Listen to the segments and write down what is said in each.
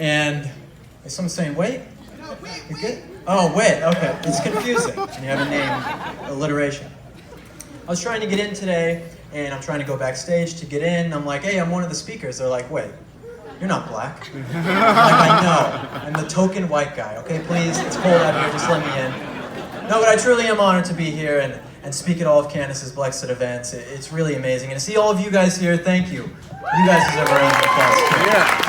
And is someone saying wait? You good? Oh, Witt, okay. It's confusing. You have a name alliteration. I was trying to get in today, and I'm trying to go backstage to get in. I'm like, hey, I'm one of the speakers. They're like, wait, you're not black. I'm like, I know. I'm the token white guy, okay? Please, it's cold out here, just let me in. No, but I truly am honored to be here and speak at all of Candace's BLEXIT events. It's really amazing. And to see all of you guys here, thank you. You guys deserve a round of applause. Yeah.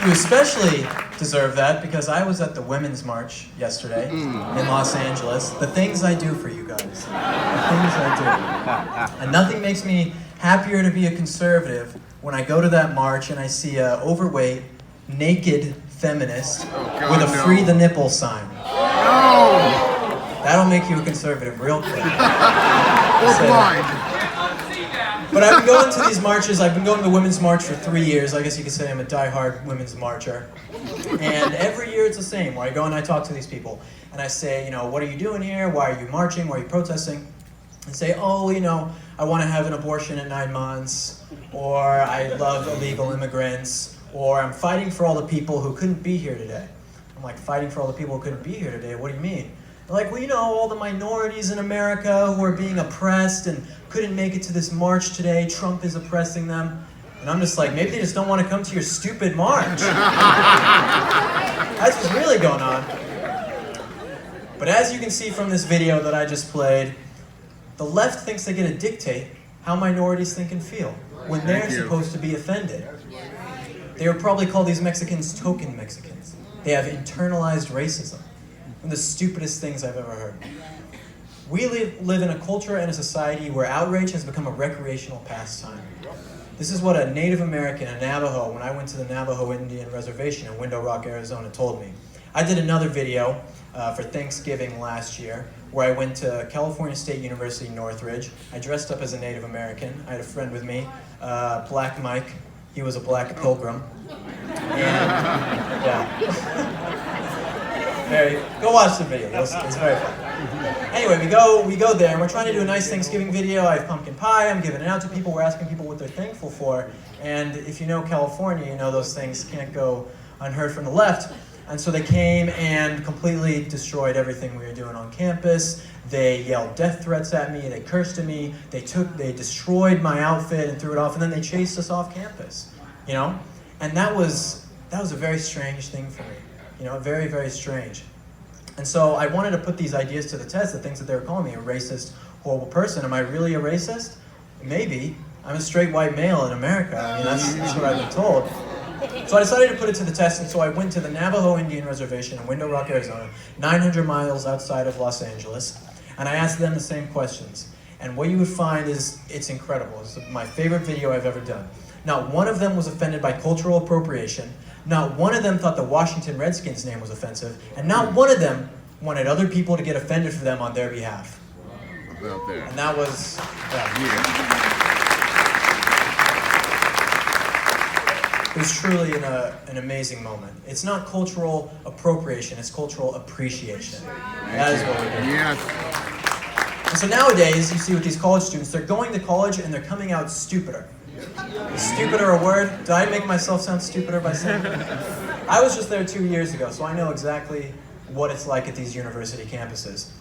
You especially deserve that because I was at the Women's March yesterday in Los Angeles. The things I do for you guys. The things I do. And nothing makes me happier to be a conservative when I go to that march and I see an overweight, naked feminist with a free the nipple sign. No! That'll make you a conservative real quick. Or blind. But I've been going to these marches. I've been going to the Women's March for 3 years. I guess you could say I'm a diehard women's marcher. And every year it's the same, where I go and I talk to these people. And I say, you know, what are you doing here? Why are you marching? Why are you protesting? And say, oh, you know, I want to have an abortion at 9 months. Or I love illegal immigrants. Or I'm fighting for all the people who couldn't be here today. I'm like, fighting for all the people who couldn't be here today? What do you mean? They're like, well, you know, all the minorities in America who are being oppressed and couldn't make it to this march today. Trump is oppressing them. And I'm just like, maybe they just don't want to come to your stupid march. That's what's really going on. But as you can see from this video that I just played, the left thinks they get to dictate how minorities think and feel when they're supposed to be offended. They would probably call these Mexicans token Mexicans. They have internalized racism. One of the stupidest things I've ever heard. We live in a culture and a society where outrage has become a recreational pastime. This is what a Native American, a Navajo, when I went to the Navajo Indian Reservation in Window Rock, Arizona, told me. I did another video for Thanksgiving last year where I went to California State University, Northridge. I dressed up as a Native American. I had a friend with me, Black Mike. He was a black pilgrim. And, yeah. Go watch the video. It's very fun. Anyway, we go there, and we're trying to do a nice Thanksgiving video. I have pumpkin pie. I'm giving it out to people. We're asking people what they're thankful for. And if you know California, you know those things can't go unheard from the left. And so they came and completely destroyed everything we were doing on campus. They yelled death threats at me. They cursed at me. They destroyed my outfit and threw it off, and then they chased us off campus. You know, and that was a very strange thing for me. You know, very, very strange. And so I wanted to put these ideas to the test, the things that they were calling me, a racist, horrible person. Am I really a racist? Maybe. I'm a straight white male in America. I mean, that's what I've been told. So I decided to put it to the test, and so I went to the Navajo Indian Reservation in Window Rock, Arizona, 900 miles outside of Los Angeles, and I asked them the same questions. And what you would find is, it's incredible. It's my favorite video I've ever done. Not one of them was offended by cultural appropriation. Not one of them thought the Washington Redskins name was offensive, and not one of them wanted other people to get offended for them on their behalf. About that. And that was, It was truly an amazing moment. It's not cultural appropriation, it's cultural appreciation. That is what we're doing. Yes. And so nowadays, you see with these college students, they're going to college and they're coming out stupider. Is stupider a word? Did I make myself sound stupider by saying that? I was just there 2 years ago, so I know exactly what it's like at these university campuses.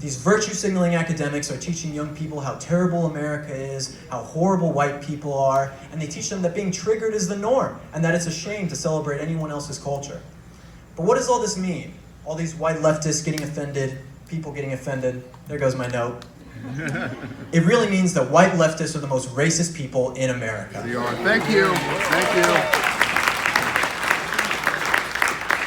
These virtue-signaling academics are teaching young people how terrible America is, how horrible white people are, and they teach them that being triggered is the norm, and that it's a shame to celebrate anyone else's culture. But what does all this mean? All these white leftists getting offended, people getting offended. There goes my note. It really means that white leftists are the most racist people in America. They are. Thank you. Thank you.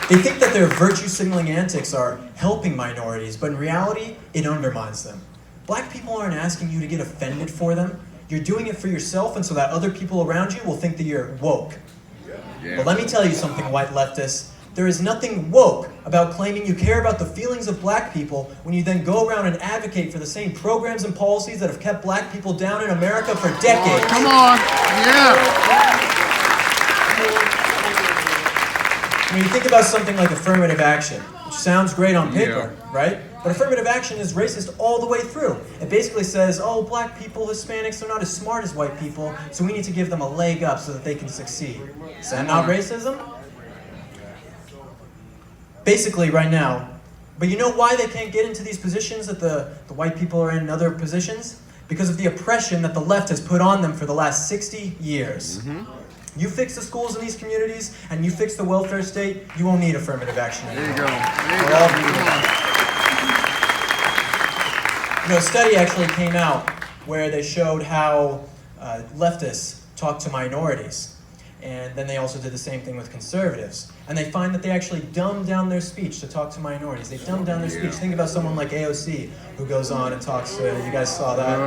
They think that their virtue-signaling antics are helping minorities, but in reality, it undermines them. Black people aren't asking you to get offended for them. You're doing it for yourself and so that other people around you will think that you're woke. Yeah. But let me tell you something, white leftists. There is nothing woke about claiming you care about the feelings of black people when you then go around and advocate for the same programs and policies that have kept black people down in America for decades. Come on. Yeah. you think about something like affirmative action, which sounds great on paper, right? But affirmative action is racist all the way through. It basically says, oh, black people, Hispanics, they're not as smart as white people, so we need to give them a leg up so that they can succeed. Is that not racism? Basically, right now. But you know why they can't get into these positions that the white people are in other positions? Because of the oppression that the left has put on them for the last 60 years. You fix the schools in these communities, and you fix the welfare state, you won't need affirmative action anymore. There you go. There you go. You know, a study actually came out where they showed how leftists talk to minorities. And then they also did the same thing with conservatives. And they find that they actually dumb down their speech to talk to minorities. They dumb down their speech. Think about someone like AOC, who goes on and talks to, you guys saw that?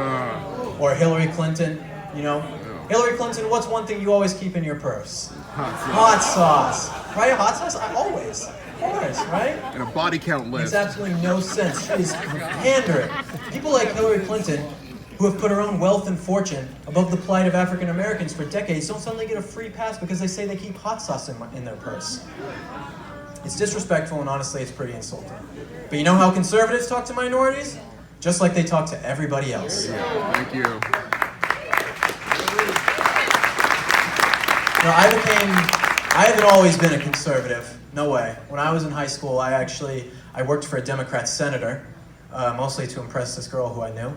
Or Hillary Clinton, you know? Hillary Clinton, what's one thing you always keep in your purse? Hot sauce. Right? Hot sauce? Always. Of course, right? And a body count list. Makes absolutely no sense. She's pandering. People like Hillary Clinton, who have put her own wealth and fortune above the plight of African Americans for decades, don't suddenly get a free pass because they say they keep hot sauce in their purse. It's disrespectful, and honestly, it's pretty insulting. But you know how conservatives talk to minorities? Just like they talk to everybody else. Thank you. No, I haven't always been a conservative. No way. When I was in high school, I worked for a Democrat senator, mostly to impress this girl who I knew.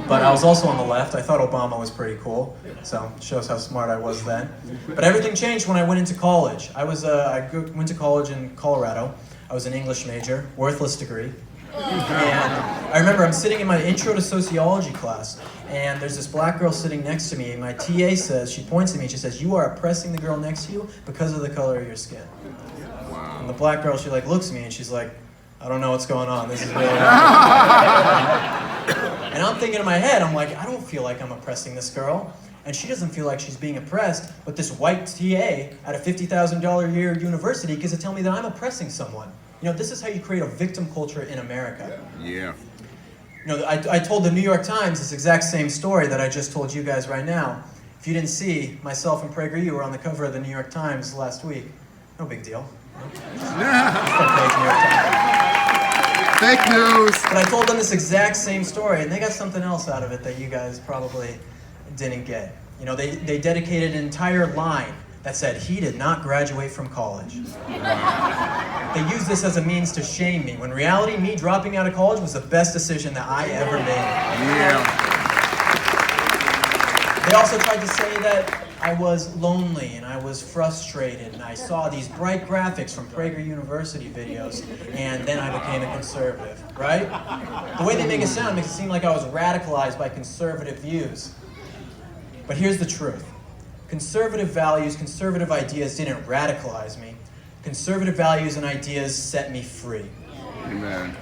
But I was also on the left. I thought Obama was pretty cool, so it shows how smart I was then. But everything changed when I went into college. I went to college in Colorado. I was an English major, worthless degree. And I remember I'm sitting in my intro to sociology class, and there's this black girl sitting next to me, and my TA says, she points at me, she says, "You are oppressing the girl next to you because of the color of your skin." Wow. And the black girl, she like looks at me, and she's like, "I don't know what's going on. This is really And I'm thinking in my head, I'm like, I don't feel like I'm oppressing this girl. And she doesn't feel like she's being oppressed, but this white TA at a $50,000 a year university gets to tell me that I'm oppressing someone. You know, this is how you create a victim culture in America. Yeah. You know, I told the New York Times this exact same story that I just told you guys right now. If you didn't see, myself and PragerU were on the cover of the New York Times last week. No big deal. Front page New York Times. Fake news. But I told them this exact same story, and they got something else out of it that you guys probably didn't get. You know, they dedicated an entire line that said he did not graduate from college. They used this as a means to shame me, when in reality, me dropping out of college was the best decision that I ever made. Yeah. They also tried to say that I was lonely and I was frustrated, and I saw these bright graphics from Prager University videos, and then I became a conservative, right? The way they make it sound makes it seem like I was radicalized by conservative views. But here's the truth. Conservative values, conservative ideas didn't radicalize me. Conservative values and ideas set me free. Amen.